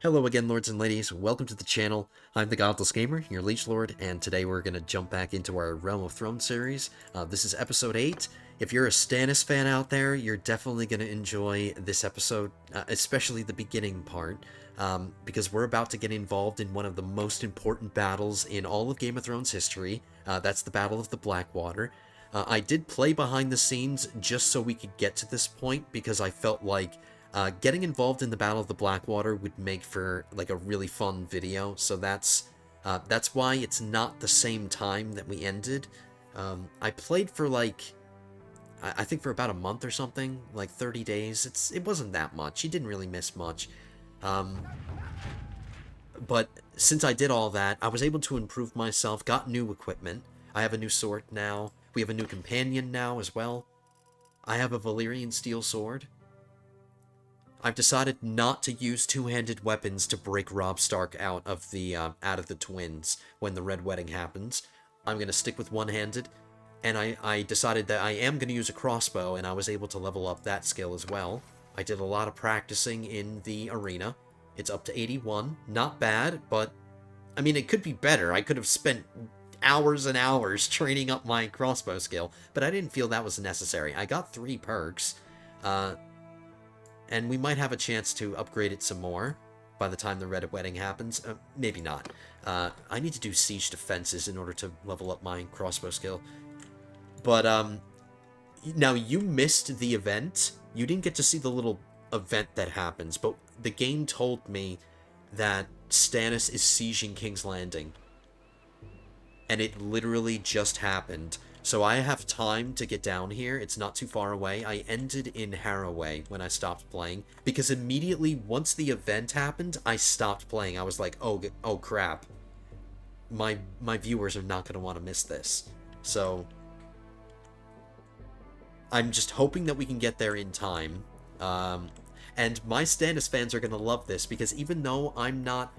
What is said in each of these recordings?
Hello again, lords and ladies. Welcome to the channel. I'm the Godless Gamer, your Liege Lord, and today we're going to jump back into our Realm of Thrones series. This is episode 8. If you're a Stannis fan out there, you're definitely going to enjoy this episode, especially the beginning part, because we're about to get involved in one of the most important battles in all of Game of Thrones history. That's the Battle of the Blackwater. I did play behind the scenes just so we could get to this point, because I felt like getting involved in the Battle of the Blackwater would make for like a really fun video, so that's why it's not the same time that we ended. I played for like I think for about a month or something, like 30 days. It wasn't that much. You didn't really miss much. But since I did all that, I was able to improve myself, got new equipment. I have a new sword now. We have a new companion now as well. I have a Valyrian steel sword. I've decided not to use two-handed weapons to break Robb Stark out of the twins when the Red Wedding happens. I'm going to stick with one-handed, and I decided that I am going to use a crossbow, and I was able to level up that skill as well. I did a lot of practicing in the arena. It's up to 81. Not bad, but, I mean, it could be better. I could have spent hours and hours training up my crossbow skill, but I didn't feel that was necessary. I got 3 perks, and we might have a chance to upgrade it some more by the time the Red Wedding happens. Maybe not. I need to do siege defenses in order to level up my crossbow skill. But, now you missed the event. You didn't get to see the little event that happens, but the game told me that Stannis is sieging King's Landing. And it literally just happened. So I have time to get down here. It's not too far away. I ended in Harroway when I stopped playing, because immediately once the event happened, I stopped playing. I was like, oh crap. My viewers are not going to want to miss this. So I'm just hoping that we can get there in time. And my Stannis fans are going to love this, because even though I'm not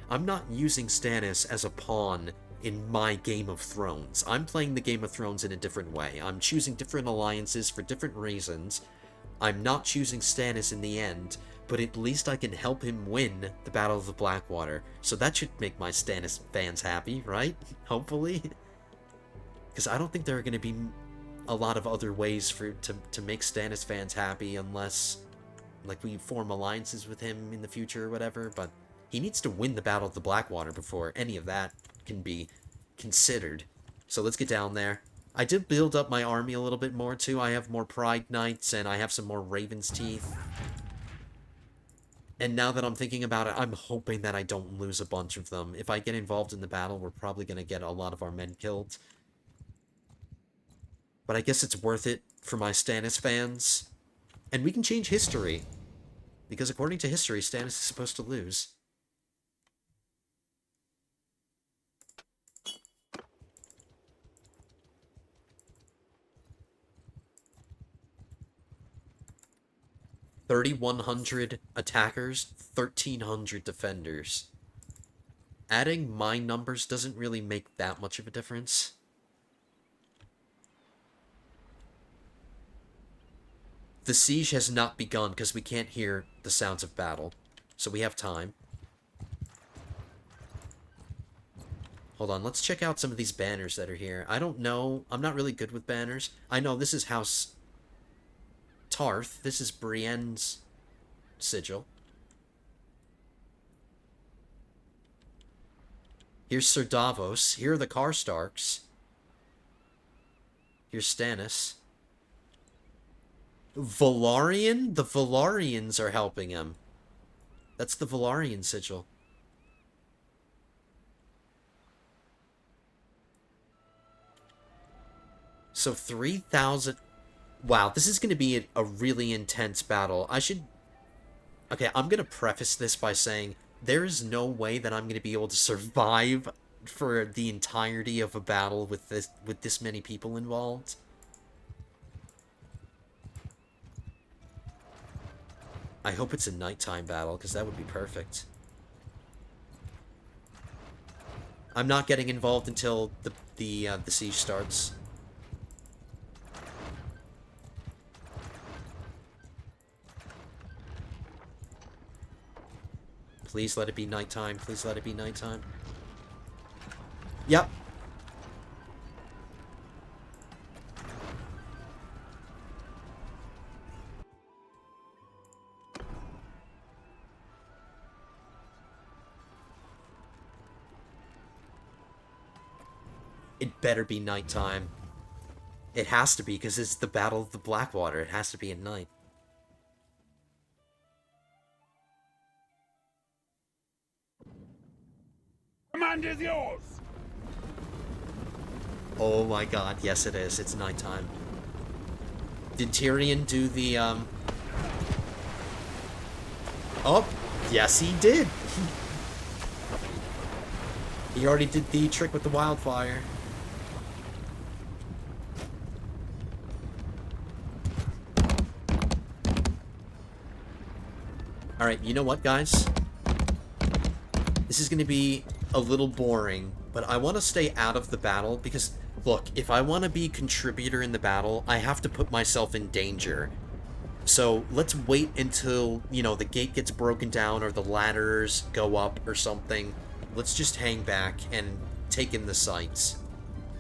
using Stannis as a pawn in my Game of Thrones. I'm playing the Game of Thrones in a different way. I'm choosing different alliances for different reasons. I'm not choosing Stannis in the end, but at least I can help him win the Battle of the Blackwater. So that should make my Stannis fans happy, right? Hopefully. Because I don't think there are going to be a lot of other ways to make Stannis fans happy, unless like we form alliances with him in the future or whatever, but he needs to win the Battle of the Blackwater before any of that can be considered. So let's get down there. I did build up my army a little bit more too. I have more Pride Knights and I have some more Raven's Teeth. And now that I'm thinking about it, I'm hoping that I don't lose a bunch of them. If I get involved in the battle, we're probably going to get a lot of our men killed. But I guess it's worth it for my Stannis fans. And we can change history. Because according to history, Stannis is supposed to lose. $3,100 attackers, 1,300 defenders. Adding my numbers doesn't really make that much of a difference. The siege has not begun because we can't hear the sounds of battle. So we have time. Hold on, let's check out some of these banners that are here. I don't know. I'm not really good with banners. I know this is House Tarth. This is Brienne's sigil. Here's Sir Davos. Here are the Karstarks. Here's Stannis. Velaryon? The Velaryons are helping him. That's the Velaryon sigil. So 3,000... Wow, this is going to be a really intense battle. Okay, I'm going to preface this by saying there is no way that I'm going to be able to survive for the entirety of a battle with this many people involved. I hope it's a nighttime battle, because that would be perfect. I'm not getting involved until the siege starts. Please let it be nighttime. Please let it be nighttime. Yep. It better be nighttime. It has to be, because it's the Battle of the Blackwater. It has to be at night. Command is yours! Oh my god, yes it is. It's nighttime. Did Tyrion do the, Oh, yes he did! He already did the trick with the wildfire. Alright, you know what, guys? This is going to be a little boring, but I want to stay out of the battle because, look, if I want to be a contributor in the battle, I have to put myself in danger. So let's wait until, you know, the gate gets broken down or the ladders go up or something. Let's just hang back and take in the sights.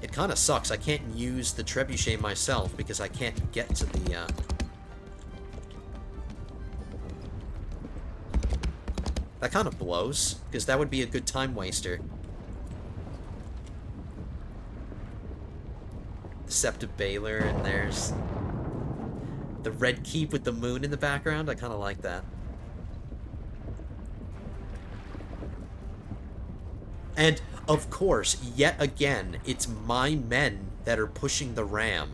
It kind of sucks. I can't use the trebuchet myself because I can't get to the, That kind of blows, because that would be a good time waster. The Sept of Baelor, and there's the Red Keep with the moon in the background. I kind of like that. And, of course, yet again, it's my men that are pushing the ram.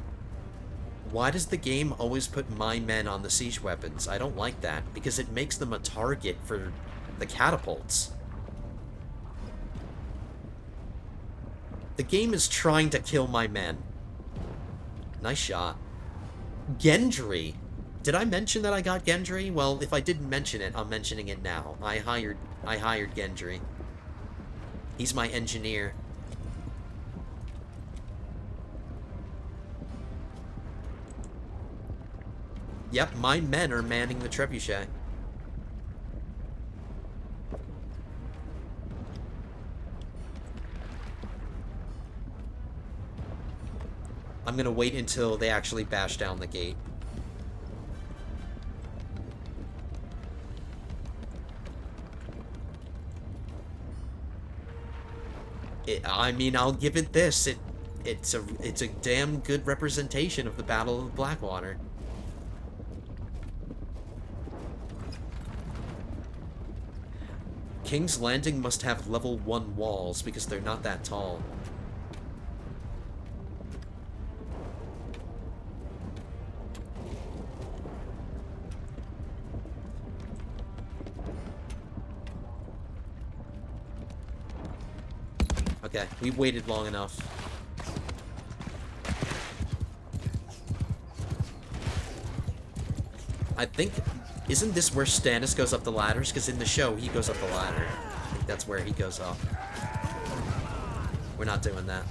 Why does the game always put my men on the siege weapons? I don't like that, because it makes them a target for the catapults. The game is trying to kill my men. Nice shot. Gendry. Did I mention that I got Gendry? Well, if I didn't mention it, I'm mentioning it now. I hired Gendry. He's my engineer. Yep, my men are manning the trebuchet. I'm gonna wait until they actually bash down the gate. I mean, I'll give it this. It's a damn good representation of the Battle of Blackwater. King's Landing must have level 1 walls because they're not that tall. Okay, we waited long enough. I think... Isn't this where Stannis goes up the ladders? Because in the show, he goes up the ladder. I think that's where he goes up. We're not doing that.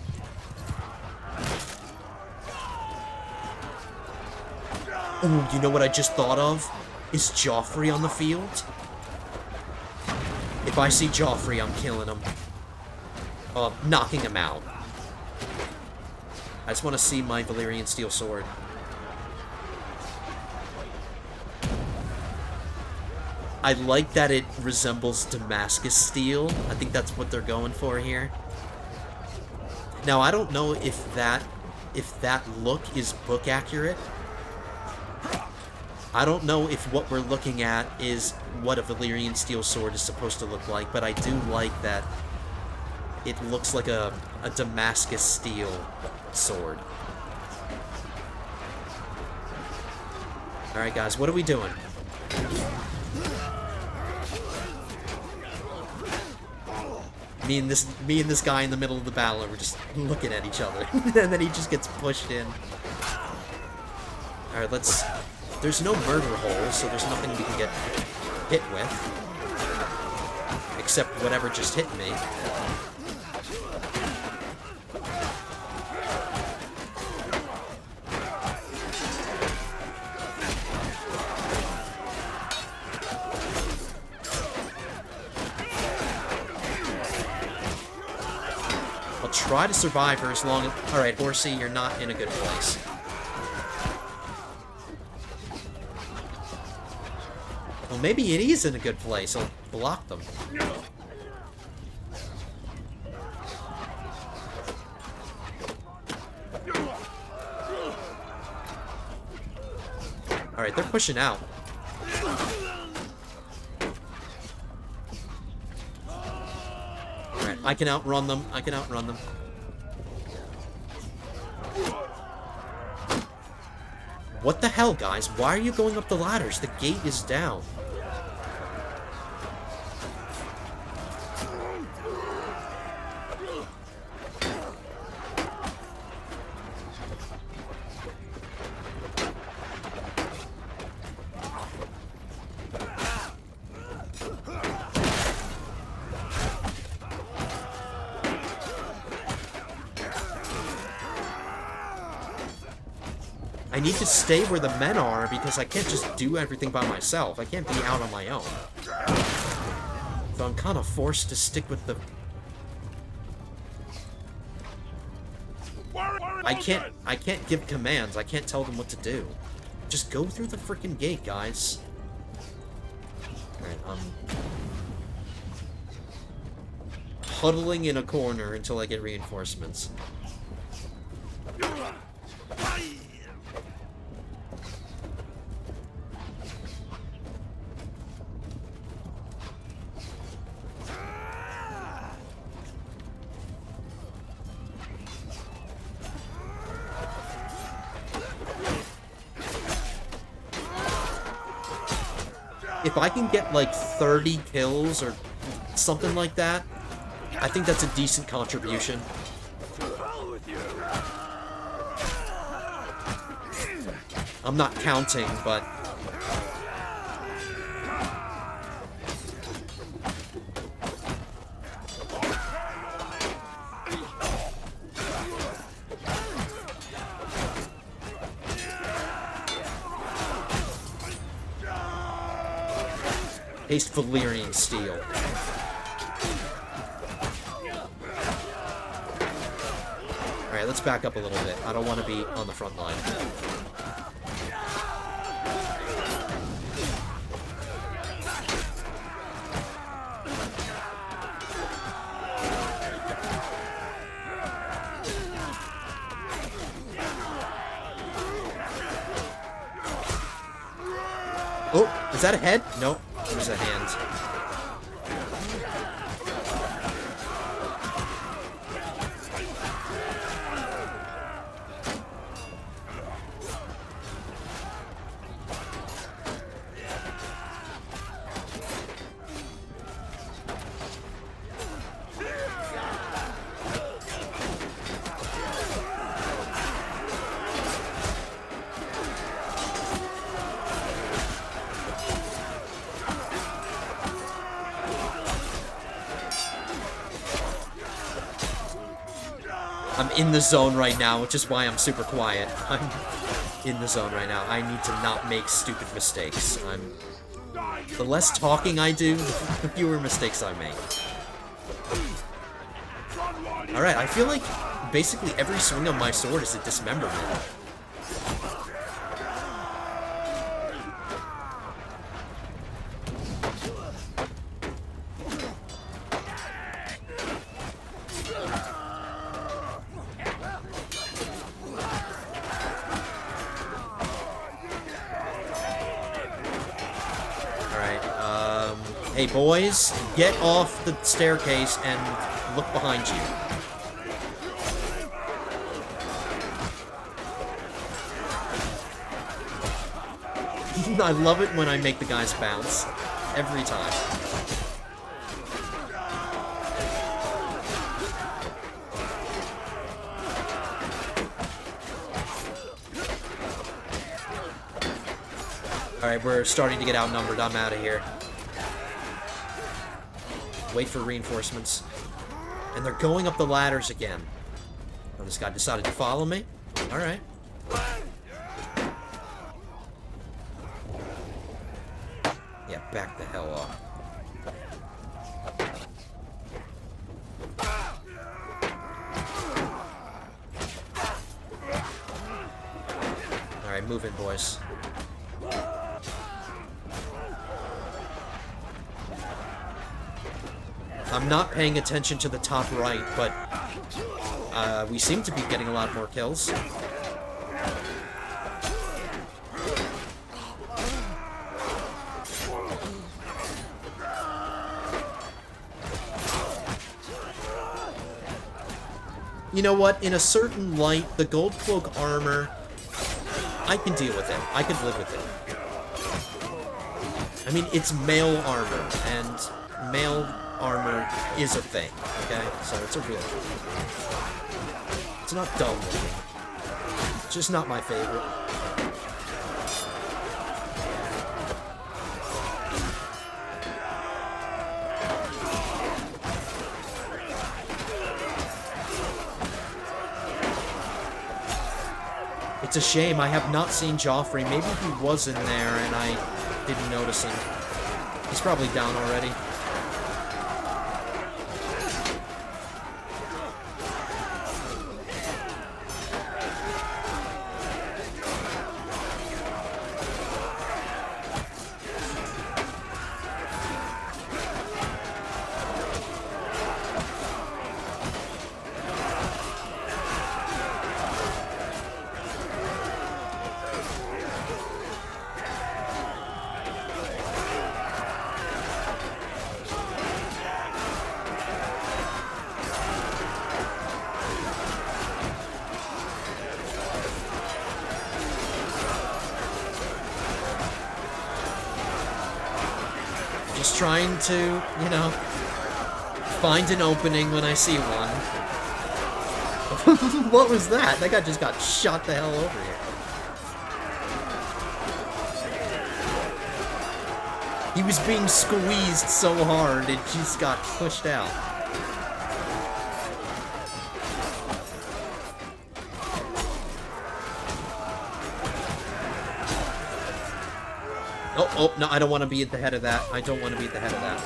Ooh, you know what I just thought of? Is Joffrey on the field? If I see Joffrey, I'm killing him. Knocking him out. I just want to see my Valyrian steel sword. I like that it resembles Damascus steel. I think that's what they're going for here. Now, I don't know if that look is book accurate. I don't know if what we're looking at is what a Valyrian steel sword is supposed to look like, but I do like that it looks like a Damascus steel sword. Alright guys, what are we doing? Me and this guy in the middle of the battle, we're just looking at each other. And then he just gets pushed in. Alright, let's... There's no murder hole, so there's nothing we can get hit with. Except whatever just hit me. try to survive for as long as... Alright, Horsey, you're not in a good place. Well, maybe it is in a good place. I'll block them. Alright, they're pushing out. Alright, I can outrun them. I can outrun them. What the hell, guys? Why are you going up the ladders? The gate is down. I need to stay where the men are because I can't just do everything by myself. I can't be out on my own. So I'm kind of forced to stick with the... I can't give commands. I can't tell them what to do. Just go through the freaking gate, guys. Alright, huddling in a corner until I get reinforcements. If I can get like 30 kills or something like that, I think that's a decent contribution. I'm not counting, but... Haste Valyrian Steel. Alright, let's back up a little bit. I don't want to be on the front line. Oh, is that a head? Nope. There's a hand. I'm in the zone right now, which is why I'm super quiet. I'm in the zone right now. I need to not make stupid mistakes. The less talking I do, the fewer mistakes I make. Alright, I feel like basically every swing of my sword is a dismemberment. Hey boys, get off the staircase and look behind you. I love it when I make the guys bounce. Every time. Alright, we're starting to get outnumbered. I'm out of here. Wait for reinforcements. And they're going up the ladders again. Oh, this guy decided to follow me? Alright. Yeah, back the hell up. Alright, move in, boys. I'm not paying attention to the top right, but we seem to be getting a lot more kills. You know what? In a certain light, the gold cloak armor, I can deal with it. I can live with it. I mean, it's mail armor, and mail armor is a thing, okay? So it's a real thing. It's not dumb looking. It's just not my favorite. It's a shame, I have not seen Joffrey. Maybe he was in there and I didn't notice him. He's probably down already. Just trying to, you know, find an opening when I see one. What was that? That guy just got shot the hell over here. He was being squeezed so hard, it just got pushed out. Oh, no, I don't want to be at the head of that. I don't want to be at the head of that.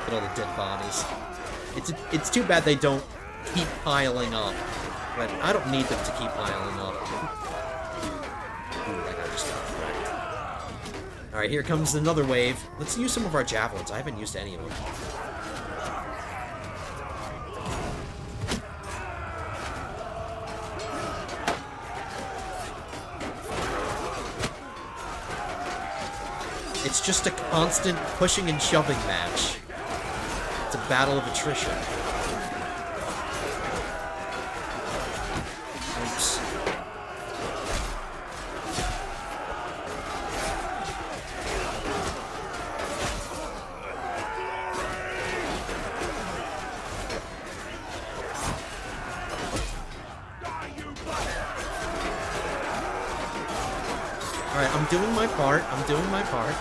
All the dead bodies. It's too bad they don't keep piling up, but I don't need them to keep piling up. Ooh, that guy just got wrecked. Alright, here comes another wave. Let's use some of our javelins. I haven't used any of them. It's just a constant pushing and shoving match. It's a battle of attrition. Oops. Alright, I'm doing my part. I'm doing my part.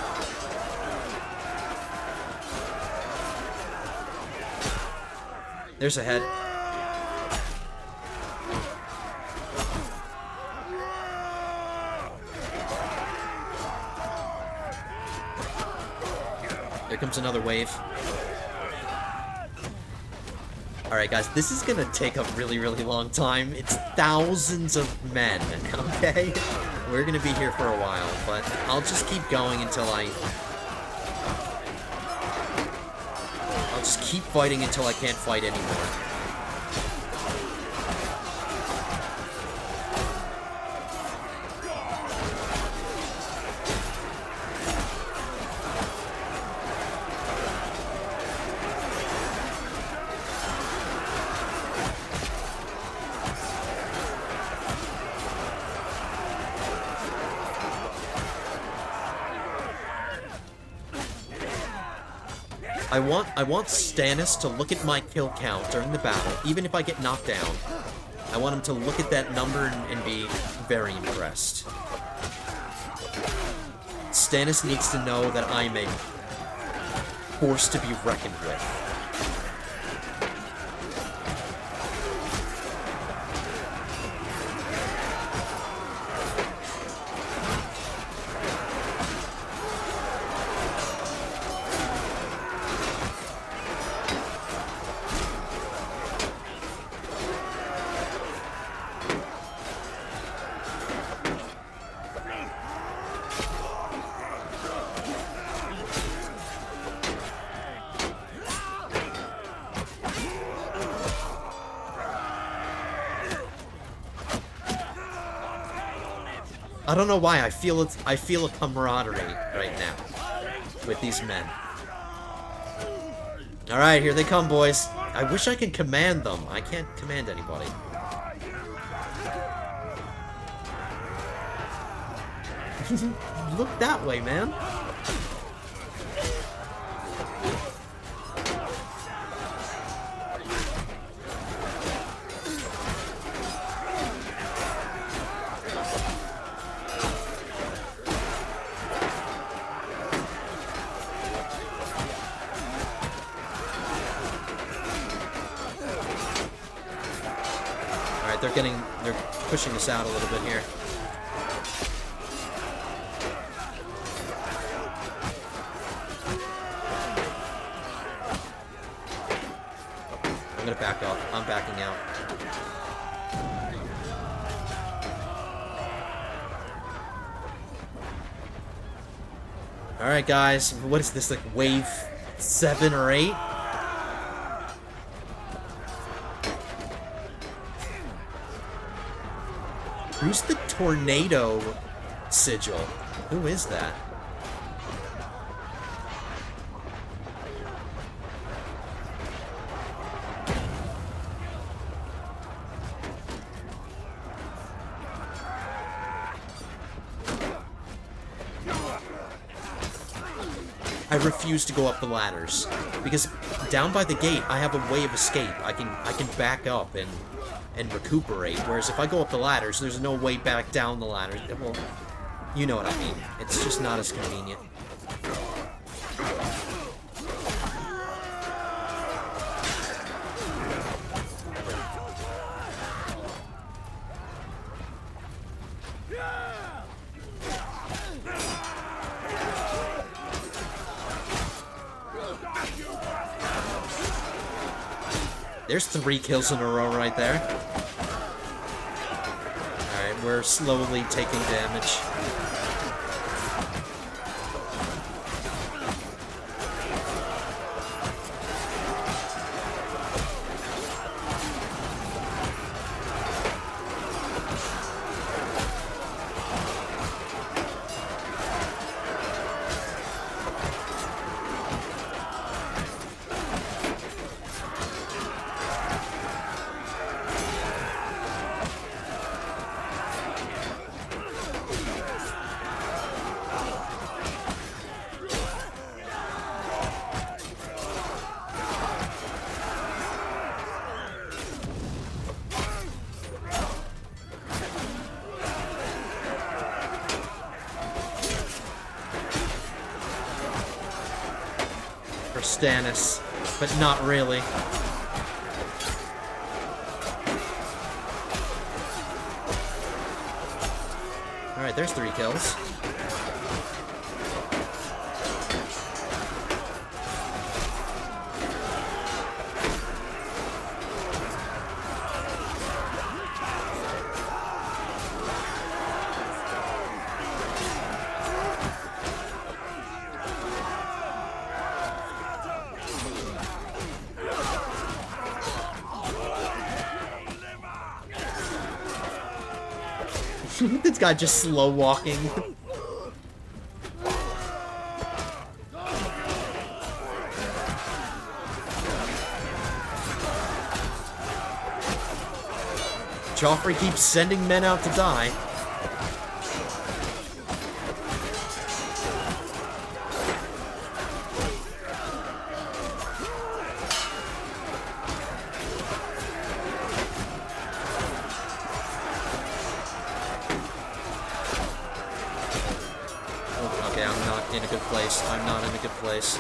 There's a head. There comes another wave. Alright guys, this is gonna take a really, really long time. It's thousands of men, okay? We're gonna be here for a while, but I'll just keep going until I'll just keep fighting until I can't fight anymore. want Stannis to look at my kill count during the battle, even if I get knocked down. I want him to look at that number and be very impressed. Stannis needs to know that I'm a force to be reckoned with. I don't know why, I feel a camaraderie right now with these men. Alright, here they come, boys. I wish I could command them. I can't command anybody. Look that way, man. They're pushing us out a little bit here. I'm gonna back up. I'm backing out. Alright, guys. What is this, like wave 7 or 8? Who's the tornado sigil? Who is that? I refuse to go up the ladders because down by the gate I have a way of escape. I can back up and recuperate, whereas if I go up the ladders, there's no way back down the ladders. Well, you know what I mean. It's just not as convenient. There's 3 kills in a row right there. Alright, we're slowly taking damage. Stannis, but not really. Alright, there's 3 kills. This guy just slow walking. Joffrey keeps sending men out to die. in a good place. I'm not in a good place.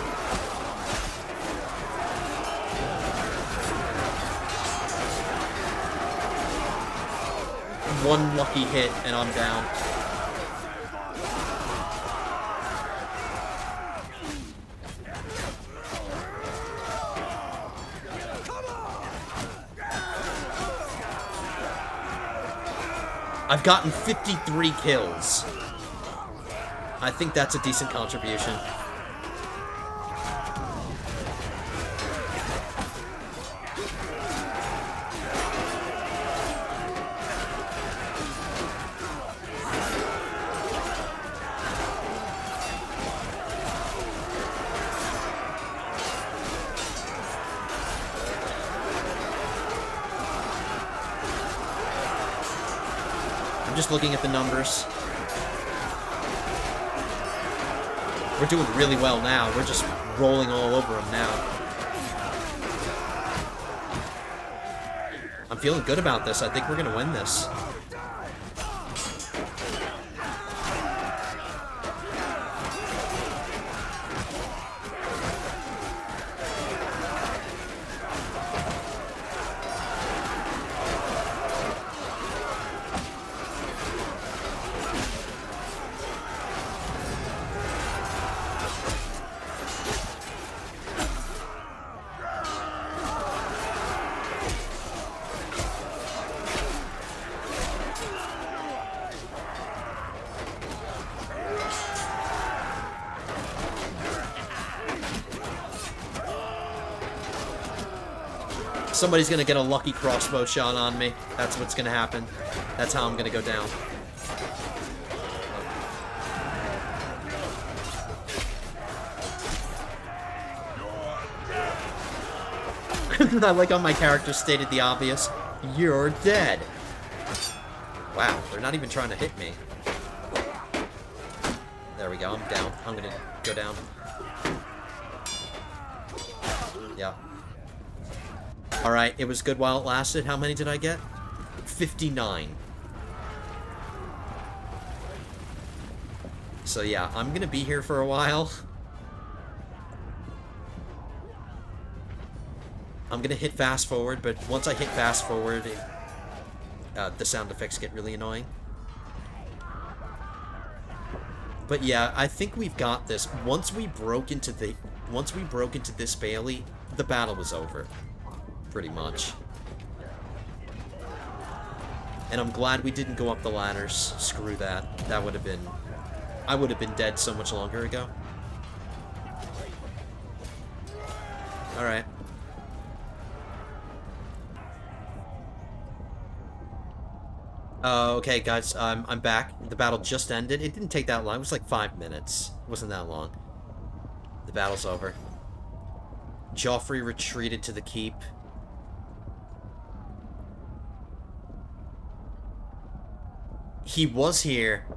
One lucky hit, and I'm down. I've gotten 53 kills. I think that's a decent contribution. I'm just looking at the numbers. We're doing really well now. We're just rolling all over them now. I'm feeling good about this. I think we're going to win this. Somebody's gonna get a lucky crossbow shot on me. That's what's gonna happen. That's how I'm gonna go down. I like how my character stated the obvious. You're dead. Wow, they're not even trying to hit me. There we go, I'm down. I'm gonna go down. Yeah. Alright, it was good while it lasted. How many did I get? 59. So yeah, I'm gonna be here for a while. I'm gonna hit fast forward, but once I hit fast forward, the sound effects get really annoying. But yeah, I think we've got this. Once we broke into this Bailey, the battle was over. Pretty much. And I'm glad we didn't go up the ladders. Screw that. That would have been... I would have been dead so much longer ago. Alright. Okay, guys, I'm back. The battle just ended. It didn't take that long. It was like 5 minutes. It wasn't that long. The battle's over. Joffrey retreated to the keep. He was here.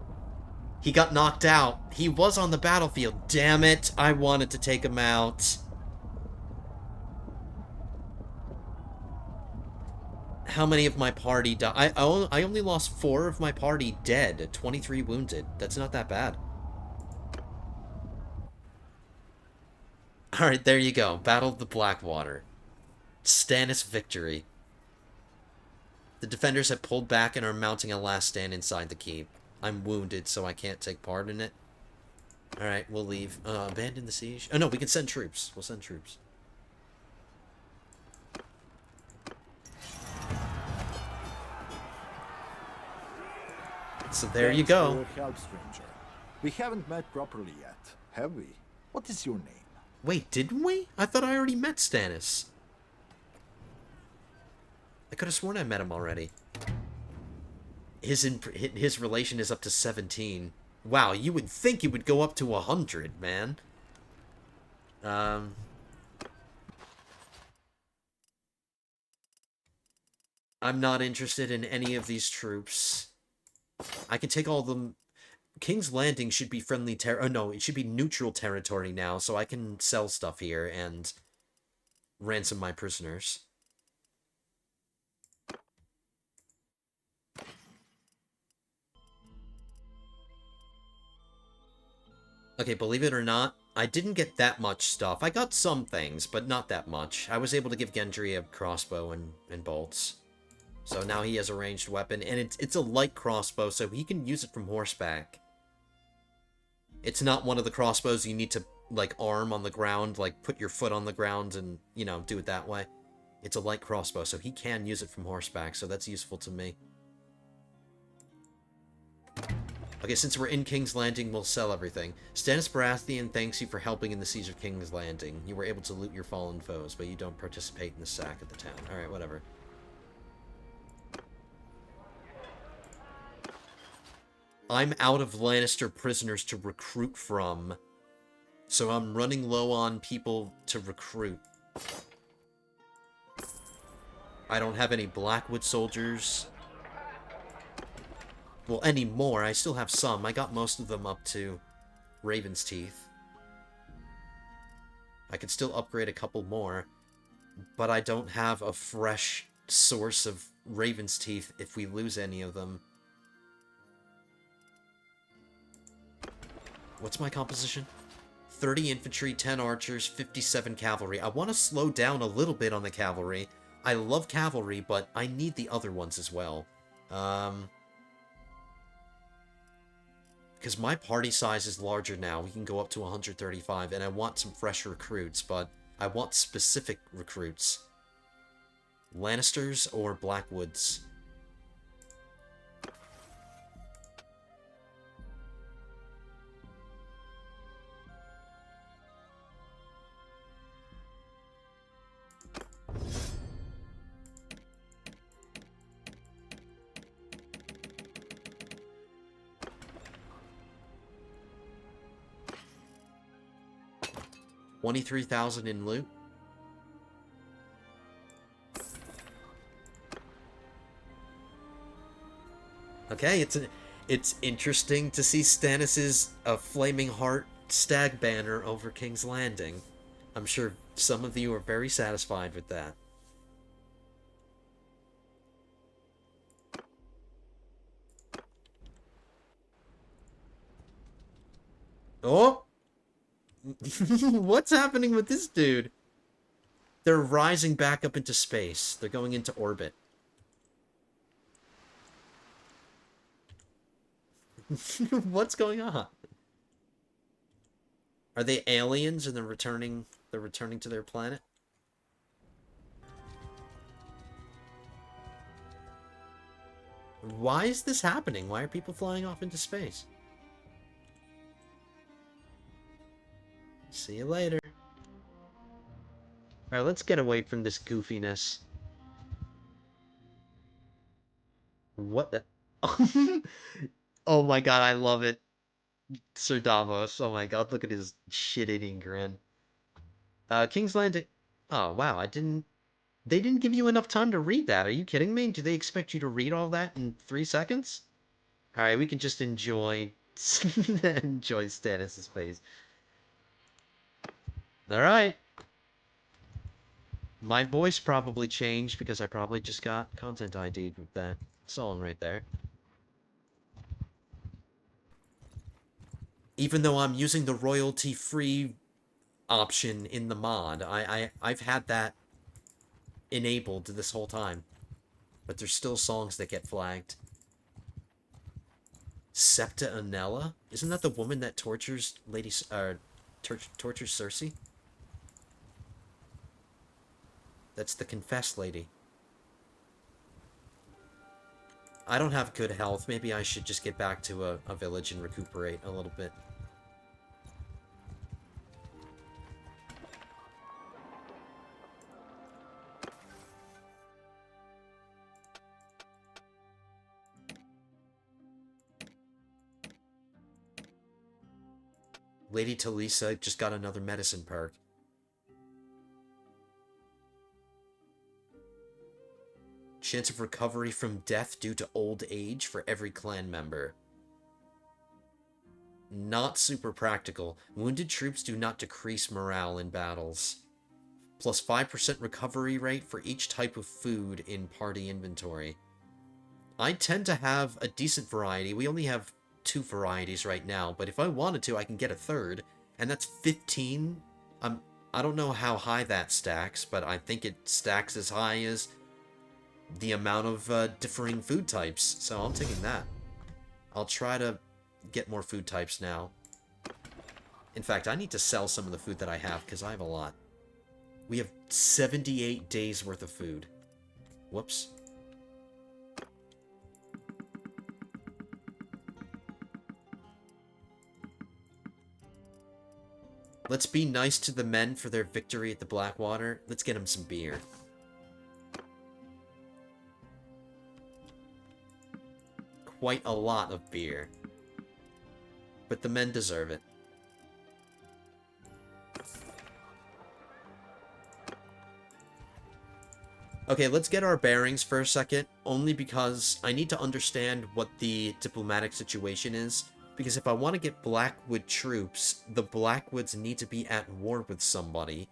He got knocked out. He was on the battlefield. Damn it. I wanted to take him out. How many of my party died? I only lost 4 of my party dead. 23 wounded. That's not that bad. Alright, there you go. Battle of the Blackwater. Stannis victory. The defenders have pulled back and are mounting a last stand inside the keep. I'm wounded, so I can't take part in it. Alright, we'll leave. Abandon the siege. Oh no, we can send troops. We'll send troops. So there you go. Thanks for your help, stranger. We haven't met properly yet, have we? What is your name? Wait, didn't we? I thought I already met Stannis. I could have sworn I met him already. His relation is up to 17. Wow, you would think it would go up to 100, man. I'm not interested in any of these troops. I can take all of them. King's Landing should be friendly oh no, it should be neutral territory now, so I can sell stuff here and ransom my prisoners. Okay, believe it or not, I didn't get that much stuff. I got some things, but not that much. I was able to give Gendry a crossbow and bolts. So now he has a ranged weapon, and it's a light crossbow, so he can use it from horseback. It's not one of the crossbows you need to, like, arm on the ground, like, put your foot on the ground and, you know, do it that way. It's a light crossbow, so he can use it from horseback, so that's useful to me. Okay, since we're in King's Landing, we'll sell everything. Stannis Baratheon thanks you for helping in the siege of King's Landing. You were able to loot your fallen foes, but you don't participate in the sack of the town. Alright, whatever. I'm out of Lannister prisoners to recruit from, so I'm running low on people to recruit. I don't have any Blackwood soldiers. Well, anymore. I still have some. I got most of them up to Raven's Teeth. I could still upgrade a couple more, but I don't have a fresh source of Raven's Teeth if we lose any of them. What's my composition? 30 infantry, 10 archers, 57 cavalry. I want to slow down a little bit on the cavalry. I love cavalry, but I need the other ones as well. Because my party size is larger now. We can go up to 135, and I want some fresh recruits, but I want specific recruits. Lannisters or Blackwoods? $23,000 in loot. Okay, it's interesting to see Stannis's Flaming Heart stag banner over King's Landing. I'm sure some of you are very satisfied with that. Oh! What's happening with this dude? They're rising back up into space. They're going into orbit. What's going on? Are they aliens and they're returning to their planet? Why is this happening? Why are people flying off into space? See you later. Alright, let's get away from this goofiness. What the... Oh my god, I love it. Sir Davos. Oh my god, look at his shit-eating grin. King's Landing... Oh, wow, They didn't give you enough time to read that. Are you kidding me? Do they expect you to read all that in 3 seconds? Alright, we can just enjoy... enjoy Stannis' face. Alright. My voice probably changed because I probably just got content ID'd with that song right there. Even though I'm using the royalty-free option in the mod, I've had that enabled this whole time. But there's still songs that get flagged. Septa Anella? Isn't that the woman that tortures tortures Cersei? That's the confessed lady. I don't have good health. Maybe I should just get back to a village and recuperate a little bit. Lady Talisa just got another medicine perk. Chance of recovery from death due to old age for every clan member. Not super practical. Wounded troops do not decrease morale in battles. Plus 5% recovery rate for each type of food in party inventory. I tend to have a decent variety. We only have 2 varieties right now, but if I wanted to, I can get a third, and that's 15. I don't know how high that stacks, but I think it stacks as high as the amount of differing food types, so I'm taking that. I'll try to get more food types now. In fact, I need to sell some of the food that I have, because I have a lot. We have 78 days worth of food. Whoops. Let's be nice to the men for their victory at the Blackwater. Let's get them some beer. Quite a lot of beer. But the men deserve it. Okay, let's get our bearings for a second, only because I need to understand what the diplomatic situation is. Because if I want to get Blackwood troops, the Blackwoods need to be at war with somebody.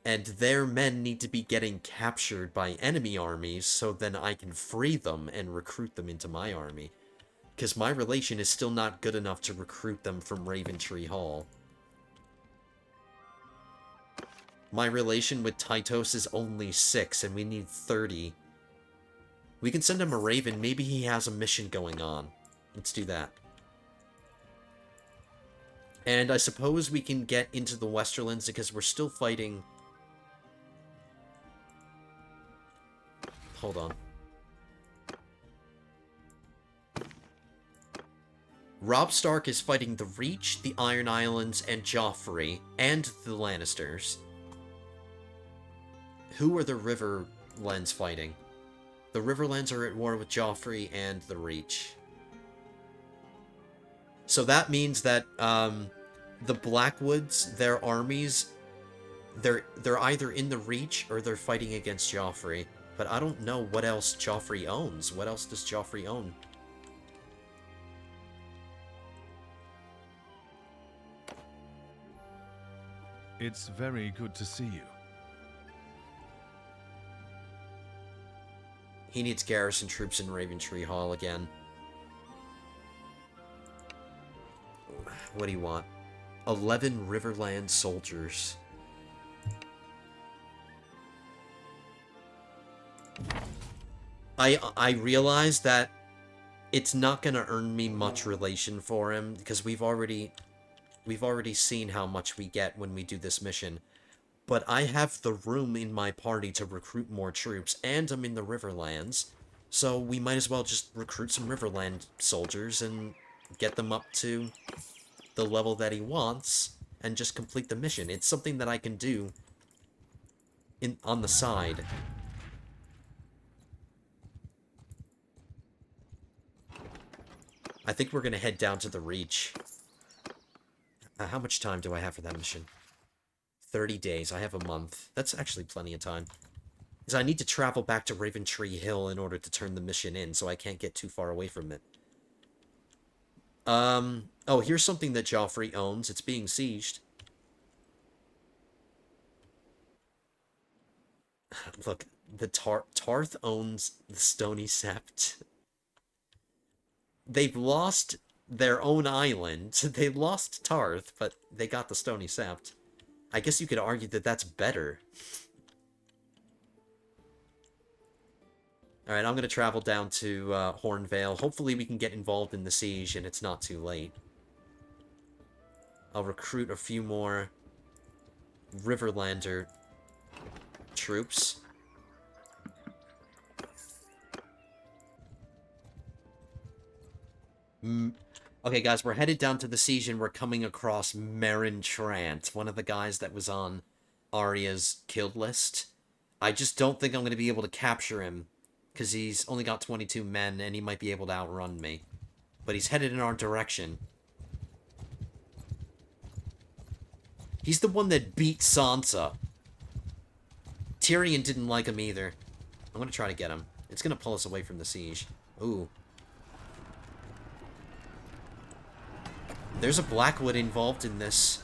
And their men need to be getting captured by enemy armies, so then I can free them and recruit them into my army. Because my relation is still not good enough to recruit them from Raventree Hall. My relation with Tytos is only 6, and we need 30. We can send him a raven. Maybe he has a mission going on. Let's do that. And I suppose we can get into the Westerlands because we're still fighting... Hold on. Robb Stark is fighting the Reach, the Iron Islands, and Joffrey, and the Lannisters. Who are the Riverlands fighting? The Riverlands are at war with Joffrey and the Reach. So that means that, the Blackwoods, their armies, they're either in the Reach or they're fighting against Joffrey. But I don't know what else Joffrey owns. What else does Joffrey own? It's very good to see you. He needs garrison troops in Raventree Hall again. What do you want? 11 Riverland soldiers. I realize that it's not gonna earn me much relation for him because we've already seen how much we get when we do this mission. But I have the room in my party to recruit more troops, and I'm in the Riverlands, so we might as well just recruit some Riverland soldiers and get them up to the level that he wants, and just complete the mission. It's something that I can do on the side. I think we're gonna head down to the Reach. How much time do I have for that mission? 30 days. I have a month. That's actually plenty of time. Because I need to travel back to Raventree Hill in order to turn the mission in, so I can't get too far away from it. Oh, here's something that Joffrey owns. It's being sieged. Look, the Tarth owns the Stony Sept. They've lost their own island. They lost Tarth, but they got the Stony Sept. I guess you could argue that that's better. Alright, I'm going to travel down to Hornvale. Hopefully we can get involved in the siege and it's not too late. I'll recruit a few more Riverlander troops. Okay, guys, we're headed down to the siege and we're coming across Meryn Trant, one of the guys that was on Arya's killed list. I just don't think I'm going to be able to capture him, because he's only got 22 men and he might be able to outrun me. But he's headed in our direction. He's the one that beat Sansa. Tyrion didn't like him either. I'm going to try to get him. It's going to pull us away from the siege. Ooh. There's a Blackwood involved in this.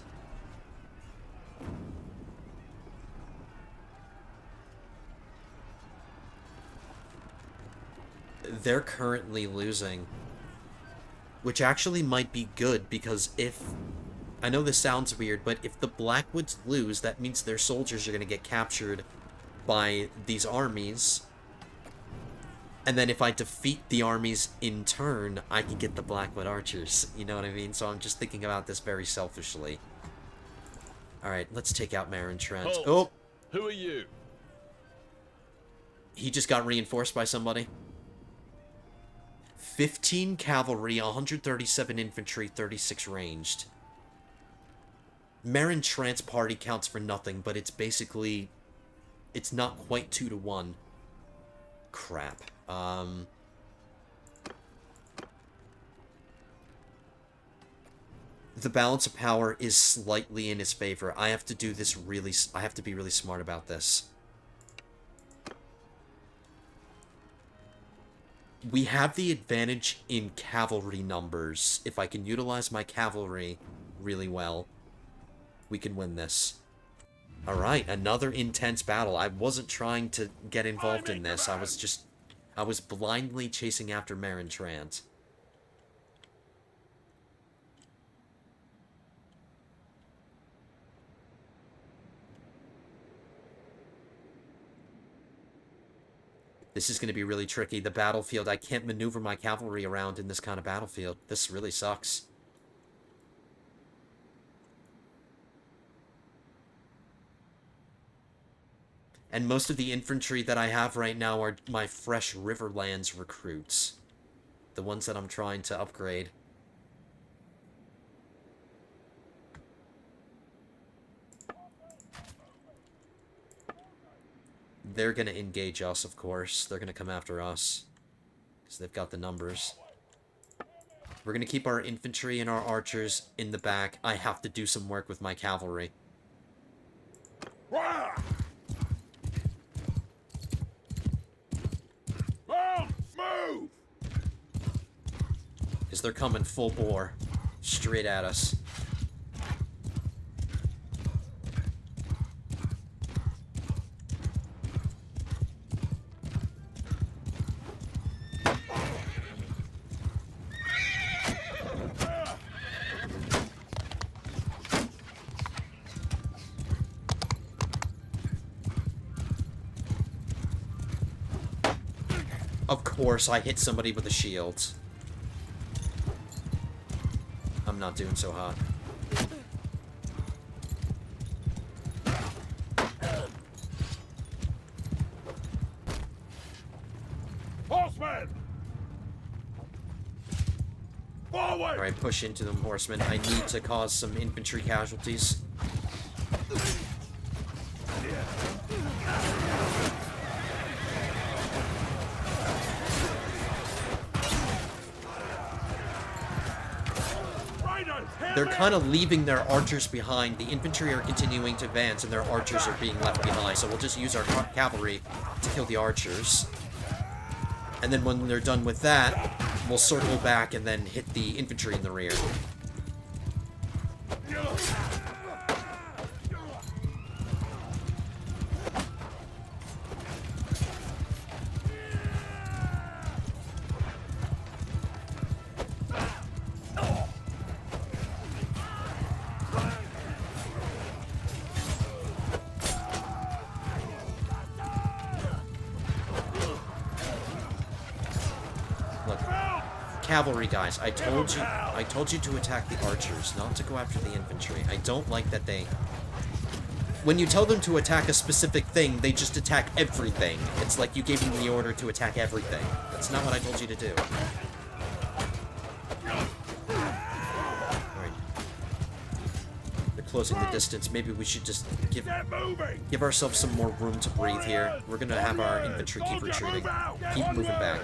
They're currently losing. Which actually might be good, because if... I know this sounds weird, but if the Blackwoods lose, that means their soldiers are going to get captured by these armies. And then if I defeat the armies in turn, I can get the Blackwood archers. You know what I mean? So I'm just thinking about this very selfishly. Alright, let's take out Meryn Trant. Halt. Oh! Who are you? He just got reinforced by somebody. 15 cavalry, 137 infantry, 36 ranged. Meryn Trant's party counts for nothing, but it's basically... It's not quite 2 to 1. Crap. The balance of power is slightly in his favor. I have to do this really... I have to be really smart about this. We have the advantage in cavalry numbers. If I can utilize my cavalry really well, we can win this. Alright, another intense battle. I wasn't trying to get involved in this. I was blindly chasing after Meryn Trant. This is going to be really tricky. The battlefield, I can't maneuver my cavalry around in this kind of battlefield. This really sucks. And most of the infantry that I have right now are my fresh Riverlands recruits. The ones that I'm trying to upgrade. They're going to engage us, of course. They're going to come after us. Because they've got the numbers. We're going to keep our infantry and our archers in the back. I have to do some work with my cavalry. Move! Because they're coming full bore. Straight at us. Of course, I hit somebody with a shield. I'm not doing so hot. Horsemen! Forward! Alright, push into them, horsemen. I need to cause some infantry casualties. They're kind of leaving their archers behind. The infantry are continuing to advance, and their archers are being left behind. So we'll just use our cavalry to kill the archers. And then when they're done with that, we'll circle back and then hit the infantry in the rear. Cavalry guys, I told you to attack the archers, not to go after the infantry. I don't like that they... When you tell them to attack a specific thing, they just attack everything. It's like you gave them the order to attack everything. That's not what I told you to do. Alright. They're closing the distance. Maybe we should just give ourselves some more room to breathe here. We're gonna have our infantry keep retreating. Keep moving back.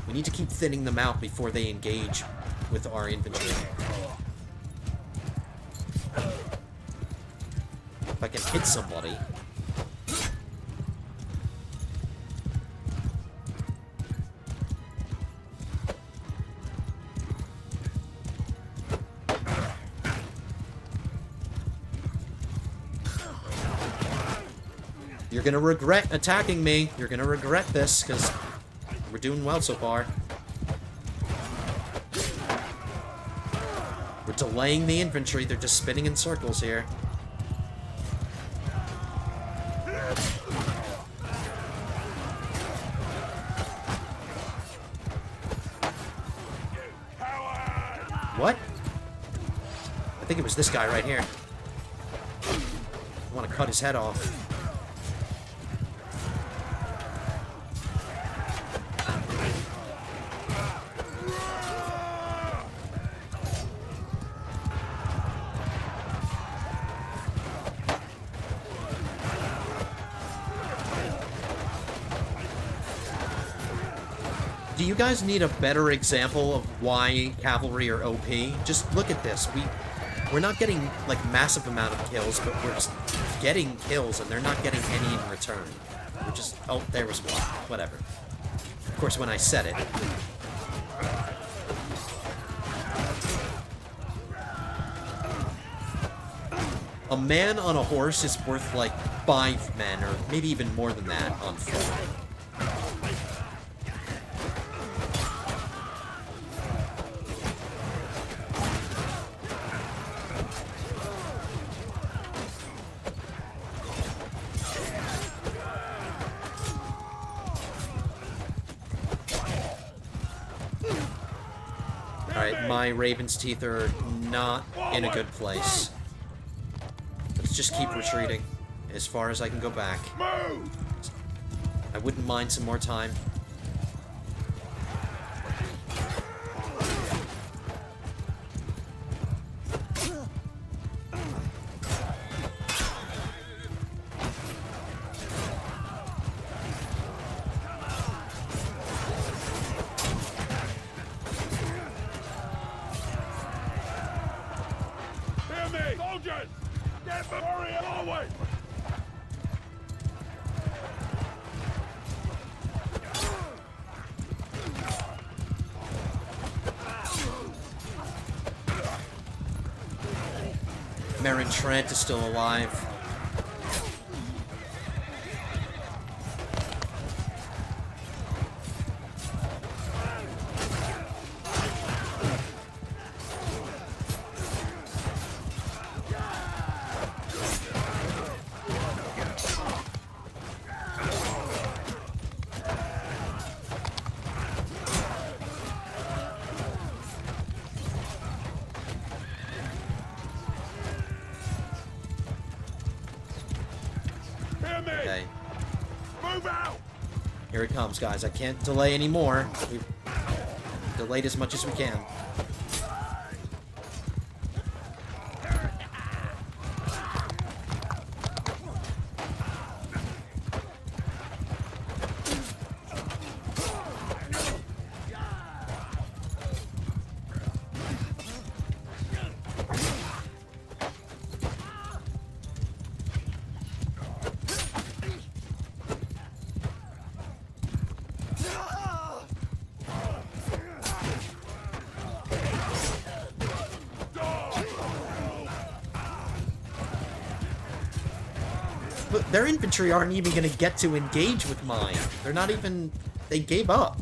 We need to keep thinning them out before they engage with our infantry. If I can hit somebody. You're gonna regret attacking me. You're gonna regret this, because we're doing well so far. We're delaying the infantry. They're just spinning in circles here. What? I think it was this guy right here. I want to cut his head off. Do you guys need a better example of why cavalry are OP? Just look at this. We're not getting, like, massive amount of kills, but we're just getting kills, and they're not getting any in return. We're just... Oh, there was one. Whatever. Of course, when I said it... A man on a horse is worth, like, 5 men, or maybe even more than that, on foot. Alright, my Raven's Teeth are not in a good place. Let's just keep retreating as far as I can go back. I wouldn't mind some more time. Soldiers! Get the warrior forward! Meryn Trant is still alive. Okay. Move out! Here it comes, guys. I can't delay anymore. We've delayed as much as we can. But their infantry aren't even going to get to engage with mine. They're not even... They gave up.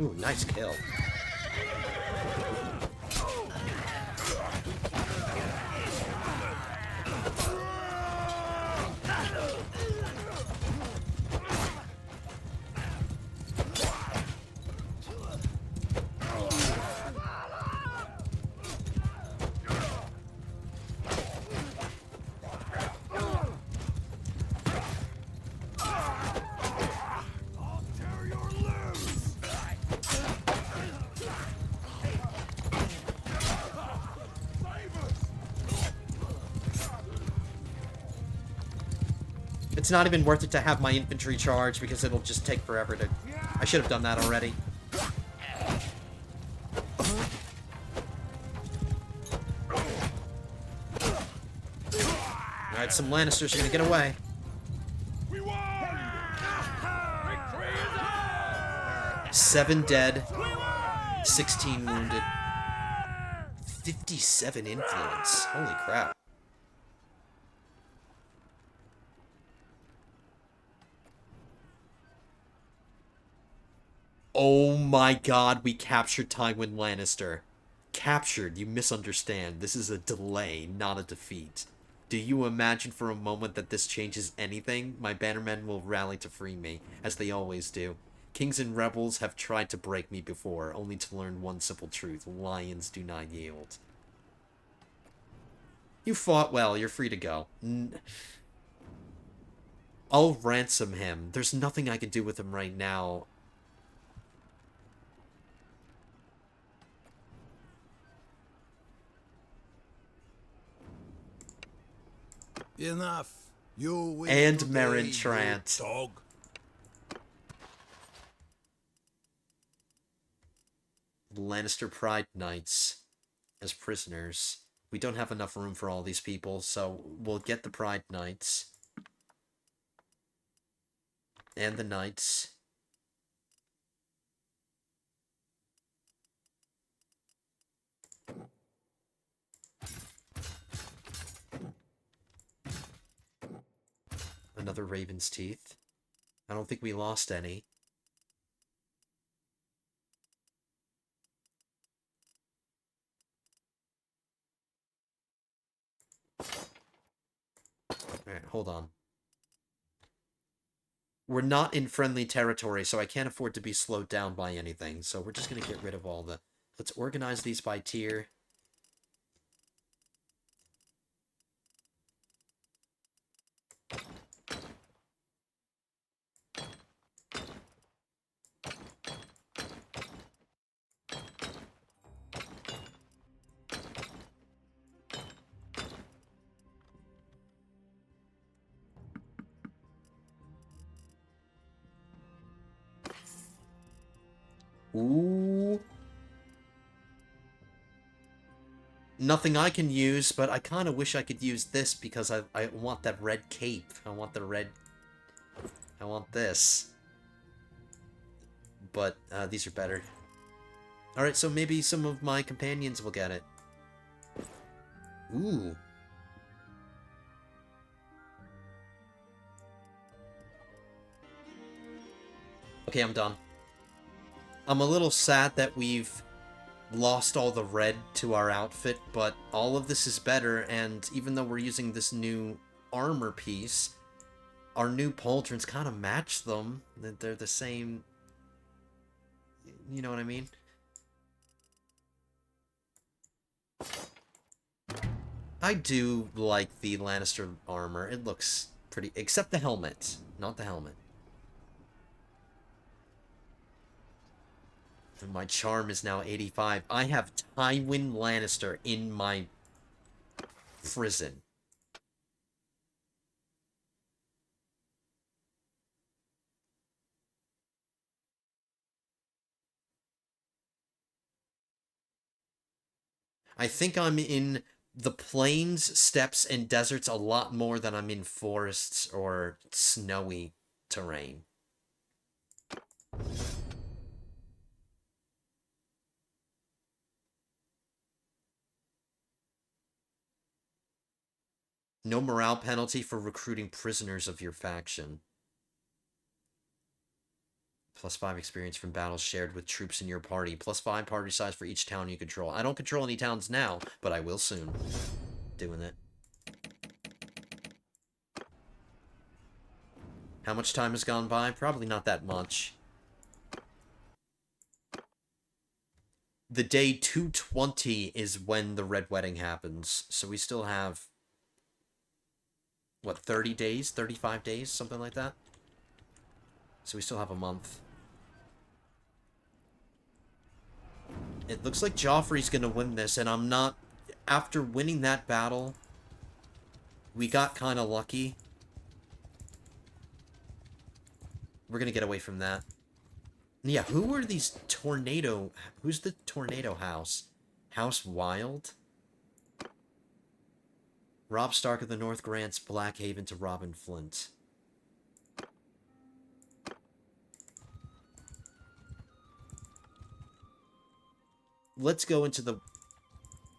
Ooh, nice kill. It's not even worth it to have my infantry charge because it'll just take forever to... I should have done that already. Alright, some Lannisters are gonna get away. We won! 7 dead. We won! 16 wounded. 57 influence. Holy crap. Oh my god, we captured Tywin Lannister. Captured, you misunderstand. This is a delay, not a defeat. Do you imagine for a moment that this changes anything? My bannermen will rally to free me, as they always do. Kings and rebels have tried to break me before, only to learn one simple truth. Lions do not yield. You fought well, you're free to go. I'll ransom him. There's nothing I can do with him right now. Enough. You win And today, Meryn Trant. you dog. Lannister Pride Knights as prisoners. We don't have enough room for all these people, so we'll get the Pride Knights. And the Knights. Another Raven's Teeth. I don't think we lost any. Alright, hold on. We're not in friendly territory, so I can't afford to be slowed down by anything. So we're just going to get rid of all the... Let's organize these by tier. Ooh. Nothing I can use, but I kind of wish I could use this because I want that red cape. I want the red... I want this. But these are better. Alright, so maybe some of my companions will get it. Ooh. Okay, I'm done. I'm a little sad that we've lost all the red to our outfit, but all of this is better, and even though we're using this new armor piece, our new pauldrons kind of match them. They're the same... You know what I mean? I do like the Lannister armor. It looks pretty... Except the helmet. Not the helmet. And my charm is now 85. I have Tywin Lannister in my prison. I think I'm in the plains, steppes, and deserts a lot more than I'm in forests or snowy terrain. No morale penalty for recruiting prisoners of your faction. +5 experience from battles shared with troops in your party. +5 party size for each town you control. I don't control any towns now, but I will soon. Doing it. How much time has gone by? Probably not that much. The day 220 is when the Red Wedding happens, so we still have... What, 30 days? 35 days? Something like that? So we still have a month. It looks like Joffrey's gonna win this, and I'm not... After winning that battle, we got kind of lucky. We're gonna get away from that. Yeah, who are these tornado... Who's the tornado house? House Wild? Robb Stark of the North grants Blackhaven to Robin Flint. let's go into the...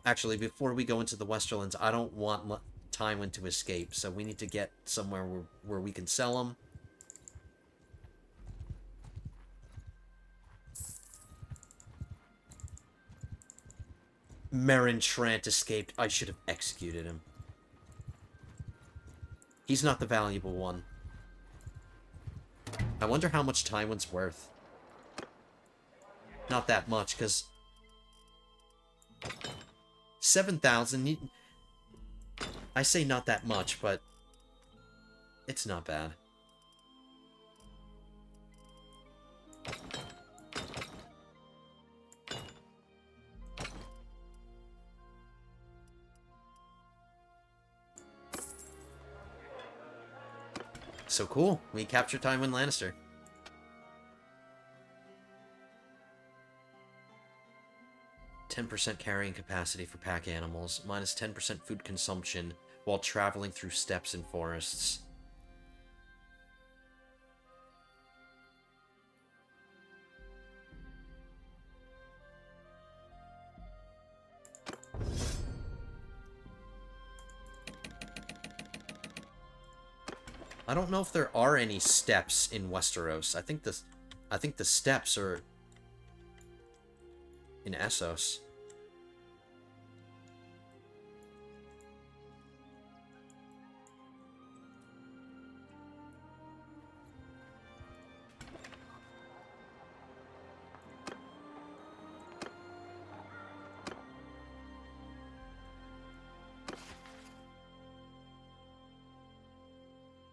Actually, before we go into the Westerlands, I don't want Tywin to escape, so we need to get somewhere where we can sell him. Meryn Trant escaped. I should have executed him. He's not the valuable one. I wonder how much Tywin's worth. Not that much, because... 7,000... I say not that much, but... it's not bad. So cool. We captured Tywin Lannister. 10% carrying capacity for pack animals, minus 10% food consumption while traveling through steppes and forests. I don't know if there are any steppes in Westeros. I think the steppes are in Essos.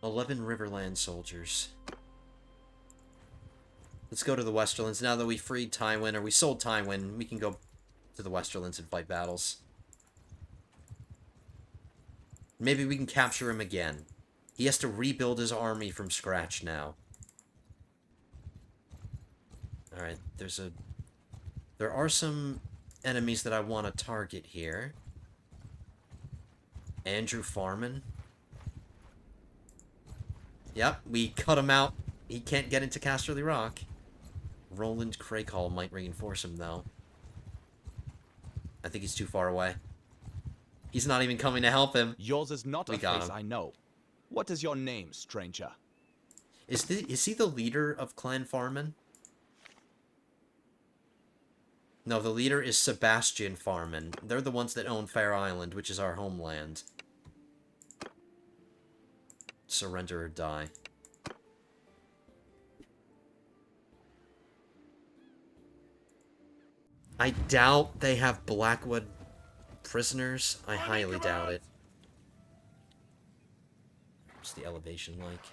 "11 Riverland soldiers." Let's go to the Westerlands. Now that we freed Tywin, or we sold Tywin, we can go to the Westerlands and fight battles. Maybe we can capture him again. He has to rebuild his army from scratch now. Alright, there are some enemies that I want to target here. Andrew Farman. Yep, we cut him out. He can't get into Casterly Rock. Roland Craighall might reinforce him, though. I think he's too far away. He's not even coming to help him. Yours is not a face I know. What is your name, stranger? Is he the leader of Clan Farman? No, the leader is Sebastian Farman. They're the ones that own Fair Island, which is our homeland. Surrender or die. I doubt they have Blackwood prisoners. I highly doubt it. What's the elevation like?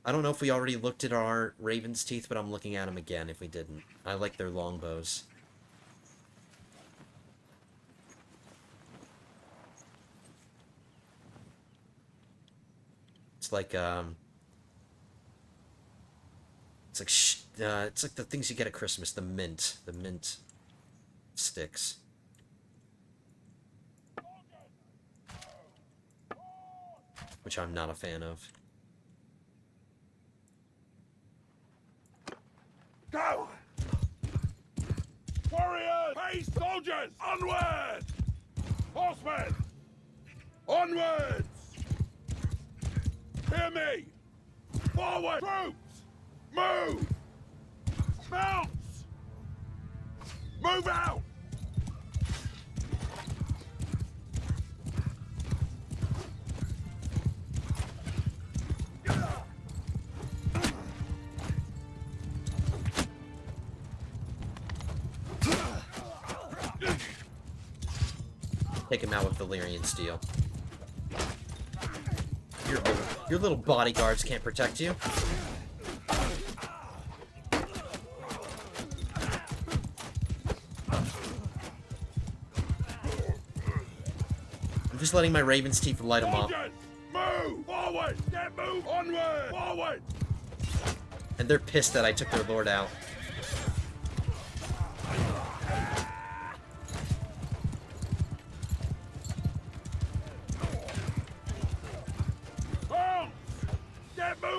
I don't know if we already looked at our Raven's Teeth, but I'm looking at them again if we didn't. I like their longbows. It's like it's like the things you get at Christmas, the mint sticks. Which I'm not a fan of. Go! Warriors! Hey, soldiers! Onward! Horsemen! Onwards! Hear me! Forward! Troops! Move! Mounts! Move out! Take him out with Valyrian steel. Your little bodyguards can't protect you. I'm just letting my Raven's Teeth light them up. Move! Forward! Get move! Onward! Forward! And they're pissed that I took their lord out.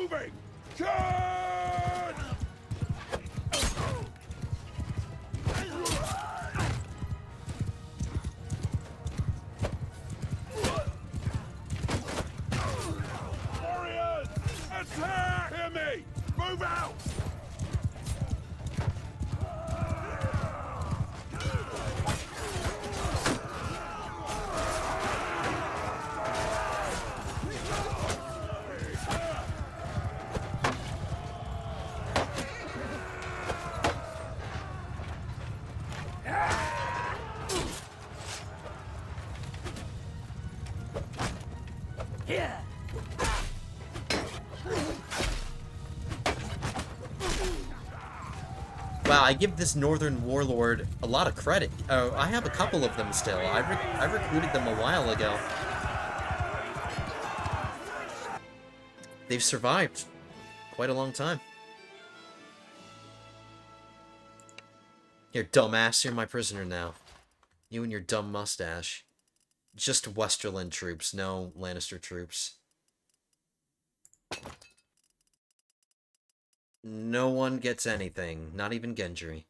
moving! Charge! Warriors! Attack! Hear me! Move out! Wow, I give this Northern Warlord a lot of credit. Oh, I have a couple of them still. I recruited them a while ago. They've survived quite a long time. Here, dumbass, you're my prisoner now. You and your dumb mustache. Just Westerland troops, no Lannister troops. No one gets anything, not even Gendry.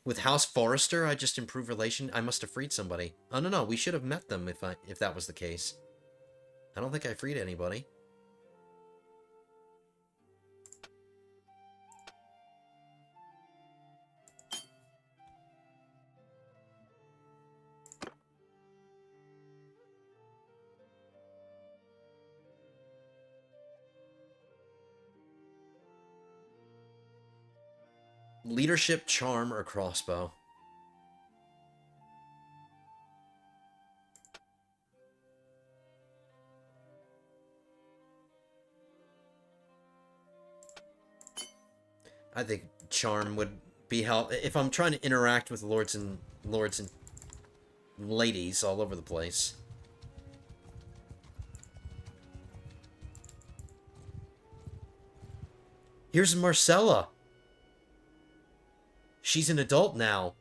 With House Forrester, I just improved relation. I must have freed somebody. Oh no, we should have met them if that was the case. I don't think I freed anybody. Leadership, charm, or crossbow? I think charm would be help if I'm trying to interact with lords and ladies all over the place. Here's Marcella. She's an adult now.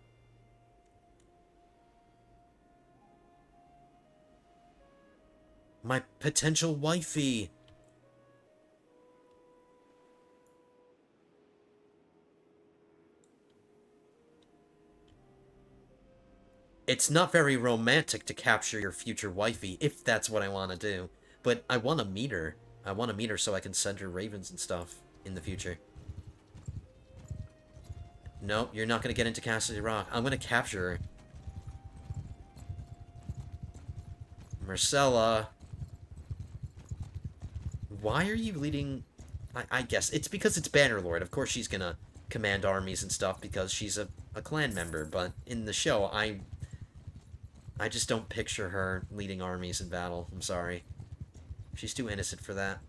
My potential wifey. It's not very romantic to capture your future wifey, if that's what I want to do. But I want to meet her. I want to meet her so I can send her ravens and stuff in the future. Nope, you're not going to get into Cassidy Rock. I'm going to capture her. Marcella. Why are you leading... I guess it's because it's Bannerlord. Of course she's going to command armies and stuff because she's a clan member. But in the show, I just don't picture her leading armies in battle. I'm sorry. She's too innocent for that.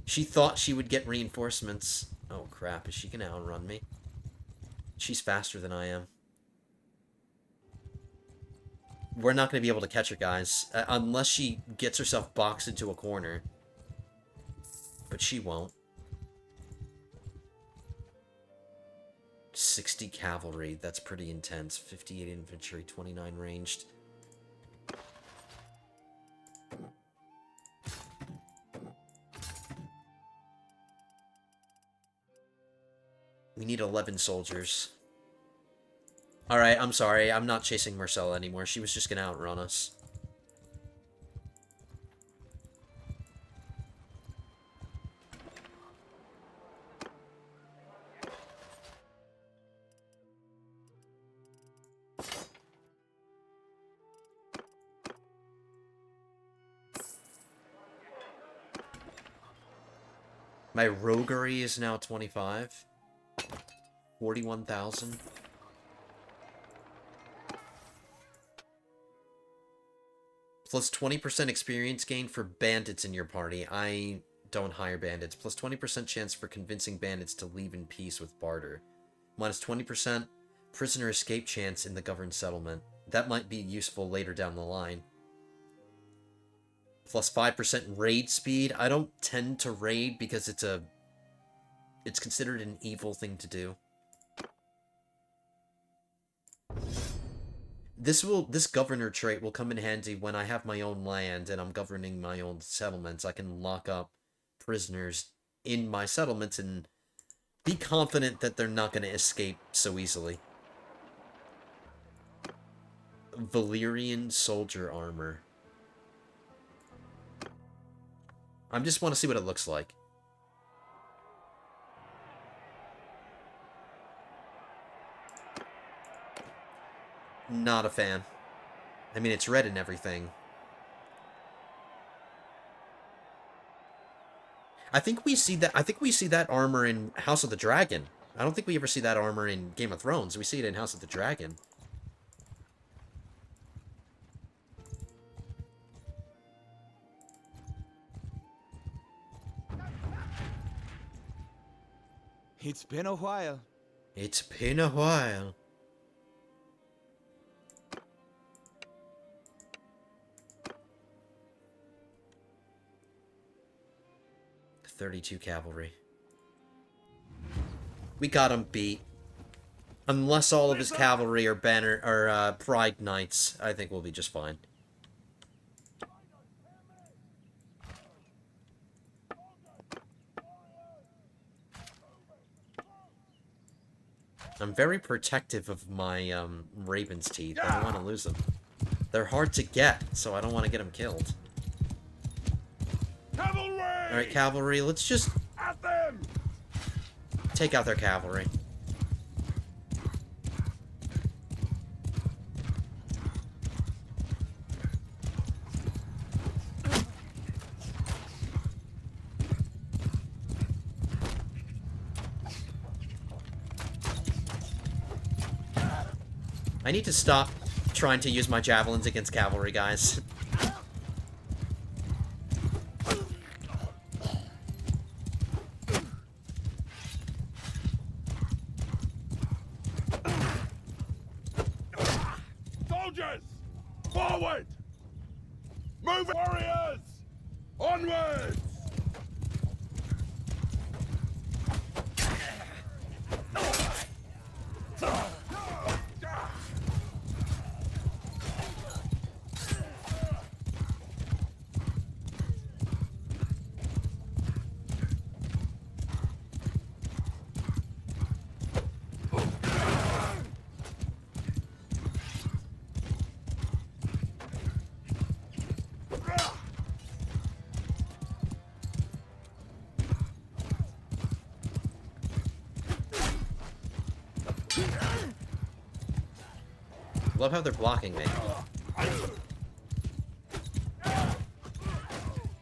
She thought she would get reinforcements. Oh crap, is she gonna outrun me? She's faster than I am. We're not gonna be able to catch her, guys. Unless she gets herself boxed into a corner. But she won't. 60 cavalry, that's pretty intense. 58 infantry, 29 ranged. We need 11 soldiers. Alright, I'm sorry. I'm not chasing Marcella anymore. She was just gonna outrun us. My roguery is now 25. 41,000. Plus 20% experience gain for bandits in your party. I don't hire bandits. Plus 20% chance for convincing bandits to leave in peace with barter. Minus 20% prisoner escape chance in the governed settlement. That might be useful later down the line. Plus 5% raid speed. I don't tend to raid because it's considered an evil thing to do. This governor trait will come in handy when I have my own land and I'm governing my own settlements. I can lock up prisoners in my settlements and be confident that they're not going to escape so easily. Valyrian soldier armor. I just want to see what it looks like. Not a fan. I mean, it's red and everything. I think we see that armor in House of the Dragon. I don't think we ever see that armor in Game of Thrones. We see it in House of the Dragon. It's been a while. It's been a while. .32 cavalry. We got him beat. Unless all of his cavalry are Pride Knights, I think we'll be just fine. I'm very protective of my Raven's Teeth. I don't want to lose them. They're hard to get, so I don't want to get them killed. Cavalry! Alright, cavalry, let's just At them! take out their cavalry. I need to stop trying to use my javelins against cavalry, guys. Soldiers! Forward! Move, warriors! Onwards! Love how they're blocking me.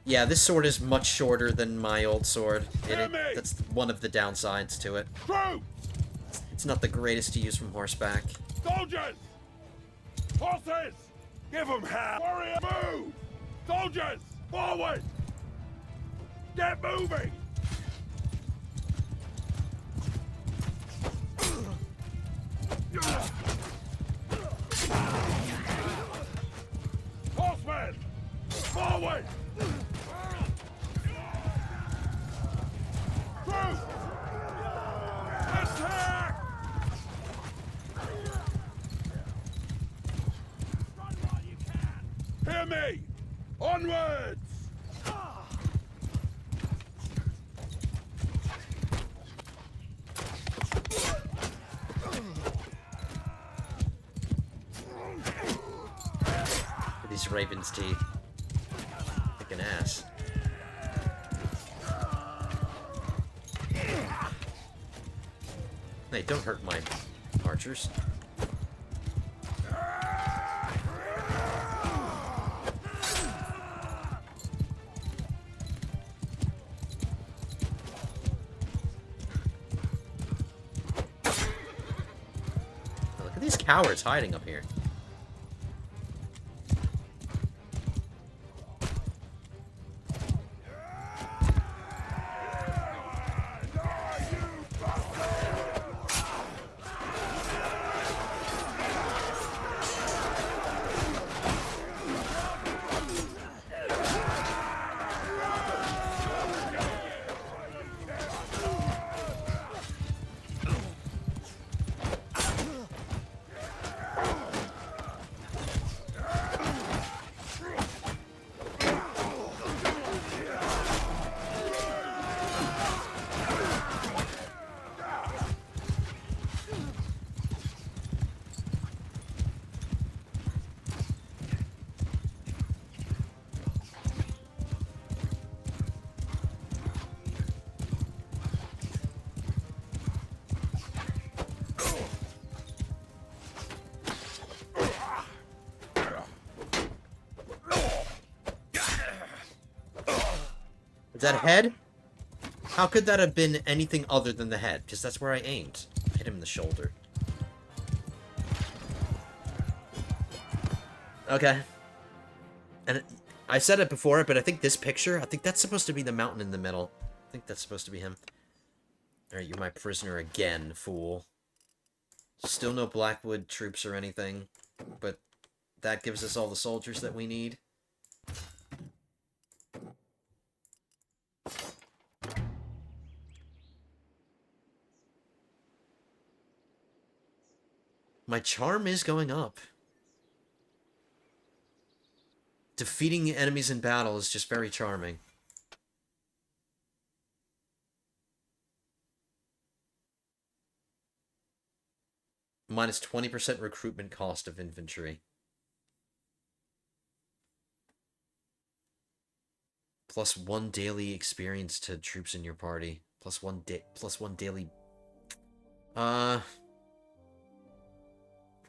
Yeah, this sword is much shorter than my old sword. That's one of the downsides to it. Troops! It's not the greatest to use from horseback. Soldiers! Horses! Give them hell! Warrior, move! Soldiers! Forward! Get moving! Horsemen! Forward! Troops! Attack! Run while you can! Hear me! Onwards! These Raven's Teeth. Like an ass. Hey, don't hurt my archers. Look at these cowards hiding up here. that head? How could that have been anything other than the head? Because that's where I aimed. I hit him in the shoulder. Okay. And I said it before, but I think this picture, I think that's supposed to be the mountain in the middle. I think that's supposed to be him. Alright, you're my prisoner again, fool. Still no Blackwood troops or anything, but that gives us all the soldiers that we need. My charm is going up. Defeating enemies in battle is just very charming. Minus 20% recruitment cost of infantry. Plus 1 daily experience to troops in your party. Plus one daily...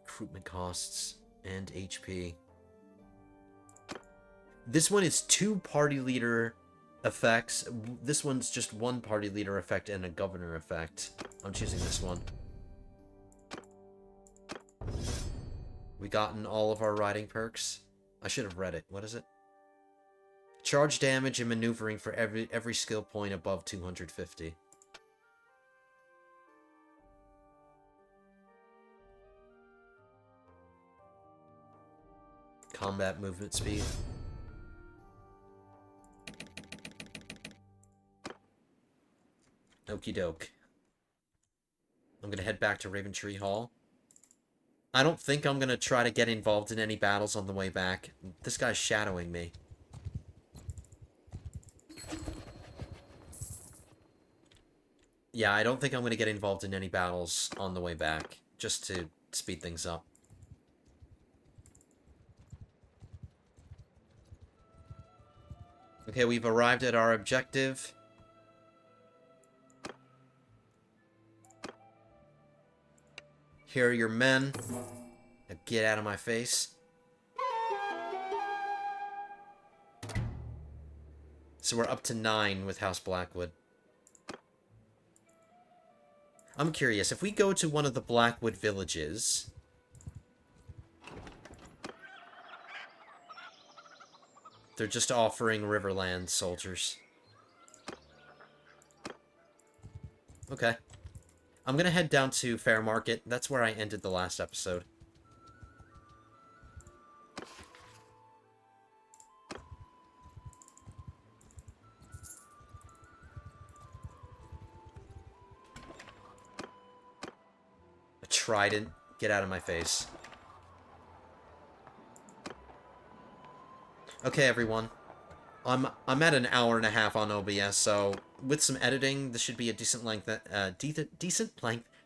recruitment costs and HP. This one is 2 party leader effects. This one's just 1 party leader effect and a governor effect. I'm choosing this one. We gotten all of our riding perks. I should have read it. What is it? Charge damage and maneuvering for every skill point above 250. Combat movement speed. Okie doke. I'm gonna head back to Raventree Hall. I don't think I'm gonna try to get involved in any battles on the way back. This guy's shadowing me. Yeah, I don't think I'm gonna get involved in any battles on the way back, just to speed things up. Okay, we've arrived at our objective. Here are your men. Now get out of my face. So we're up to 9 with House Blackwood. I'm curious, if we go to one of the Blackwood villages... They're just offering Riverlands soldiers. Okay. I'm gonna head down to Fair Market. That's where I ended the last episode. A trident. Get out of my face. Okay, everyone. I'm at an hour and a half on OBS, so with some editing, this should be a decent length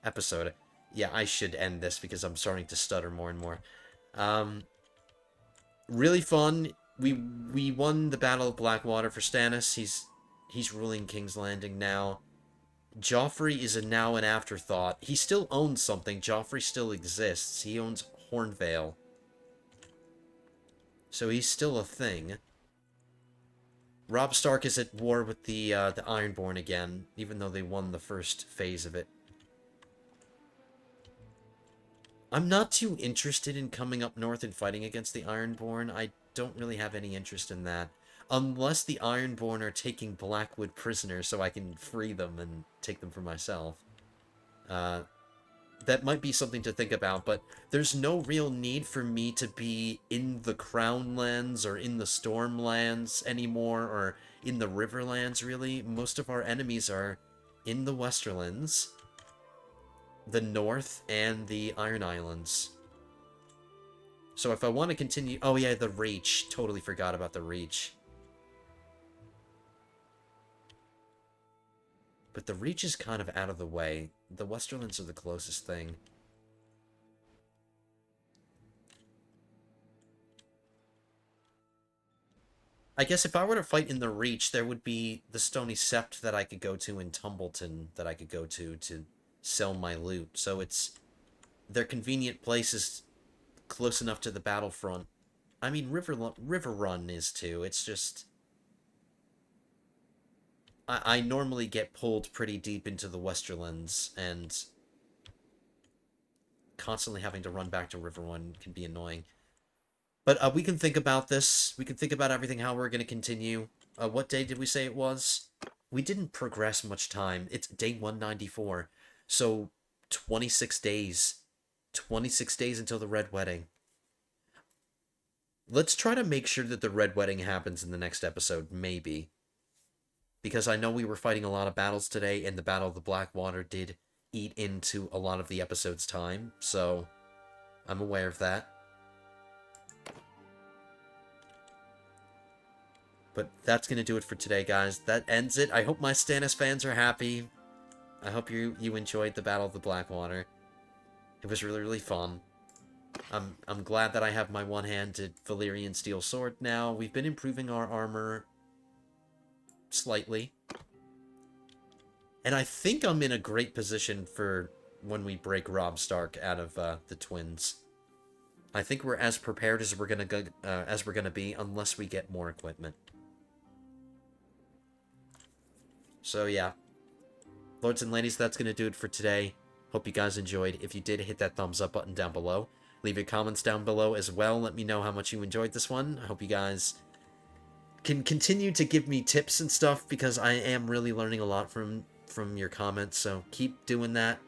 episode. Yeah, I should end this because I'm starting to stutter more and more. Really fun. We won the Battle of Blackwater for Stannis. He's ruling King's Landing now. Joffrey is now an afterthought. He still owns something. Joffrey still exists. He owns Hornvale. So he's still a thing. Robb Stark is at war with the Ironborn again, even though they won the first phase of it. I'm not too interested in coming up north and fighting against the Ironborn. I don't really have any interest in that. Unless the Ironborn are taking Blackwood prisoners so I can free them and take them for myself. That might be something to think about, but there's no real need for me to be in the Crownlands or in the Stormlands anymore, or in the Riverlands, really. Most of our enemies are in the Westerlands, the North, and the Iron Islands. So if I want to continue... Oh yeah, the Reach. Totally forgot about the Reach. But the Reach is kind of out of the way. The Westerlands are the closest thing. I guess if I were to fight in the Reach, there would be the Stony Sept that I could go to in Tumbleton that I could go to sell my loot. So they're convenient places close enough to the battlefront. I mean, River Run is too. It's just... I normally get pulled pretty deep into the Westerlands, and constantly having to run back to Riverrun can be annoying. But we can think about this. We can think about everything, how we're going to continue. What day did we say it was? We didn't progress much time. It's day 194. So 26 days. 26 days until the Red Wedding. Let's try to make sure that the Red Wedding happens in the next episode, maybe. Because I know we were fighting a lot of battles today, and the Battle of the Blackwater did eat into a lot of the episode's time, so I'm aware of that. But that's going to do it for today, guys. That ends it. I hope my Stannis fans are happy. I hope you enjoyed the Battle of the Blackwater. It was really, really fun. I'm glad that I have my one-handed Valyrian steel sword now. We've been improving our armor slightly. And I think I'm in a great position for when we break Robb Stark out of the twins. I think we're as prepared as we're gonna be, unless we get more equipment. So yeah, lords and ladies, that's gonna do it for today. Hope you guys enjoyed. If you did, hit that thumbs up button down below. Leave your comments down below as well. Let me know how much you enjoyed this one. I hope you guys can continue to give me tips and stuff, because I am really learning a lot from your comments. So keep doing that.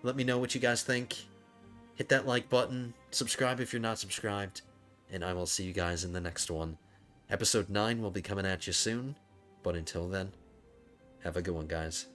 Let me know what you guys think. Hit that like button. Subscribe if you're not subscribed. And I will see you guys in the next one. Episode 9 will be coming at you soon. But until then, have a good one, guys.